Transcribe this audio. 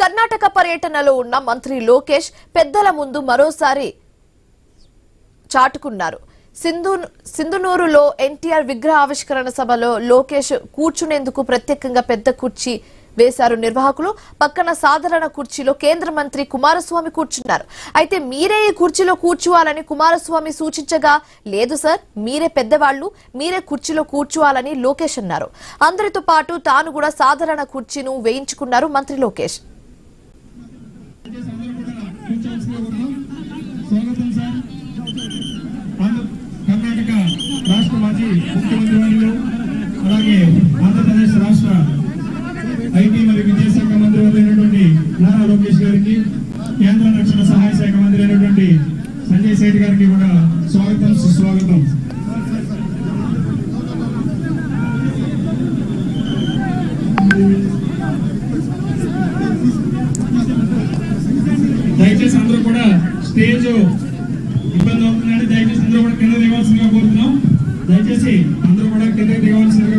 కర్ణాటక పర్యటనలో ఉన్న మంత్రి లోకేష్ పెద్దల ముందు మరోసారి చాటుకున్నారు. సింధునూరులో ఎన్టీఆర్ విగ్రహ ఆవిష్కరణ సభలో లోకేష్ కూర్చునేందుకు ప్రత్యేకంగా పెద్ద కుర్చీ వేశారు నిర్వాహకులు. పక్కన సాధారణ కుర్చీలో కేంద్ర మంత్రి కుమారస్వామి కూర్చున్నారు. అయితే మీరే ఈ కుర్చీలో కూర్చోవాలని కుమారస్వామి సూచించగా, లేదు సార్, మీరే పెద్దవాళ్లు, మీరే కుర్చీలో కూర్చోవాలని లోకేష్ అన్నారు. అందరితో పాటు తాను కూడా సాధారణ కుర్చీను వేయించుకున్నారు మంత్రి లోకేష్. కర్ణాటక రాష్ట్ర మాజీ ముఖ్యమంత్రి వర్యులు అలాగే ఆంధ్రప్రదేశ్ రాష్ట్ర ఐటీ మరియు విద్యాశాఖ మంత్రి అయినటువంటి నారా లోకేష్ గారికి, కేంద్ర రక్షణ సహాయ శాఖ మంత్రి అయినటువంటి సంజయ్ సేఠ్ గారికి కూడా స్వాగతం సుస్వాగతం. దయచేసి అందరూ కూడా స్టేజ్ ఇబ్బంది అవుతుందండి. దయచేసి అందరూ కూడా కింద దిగవలసిందిగా కోరుతున్నాం. దయచేసి అందరూ కూడా కింద దిగవలసిందిగా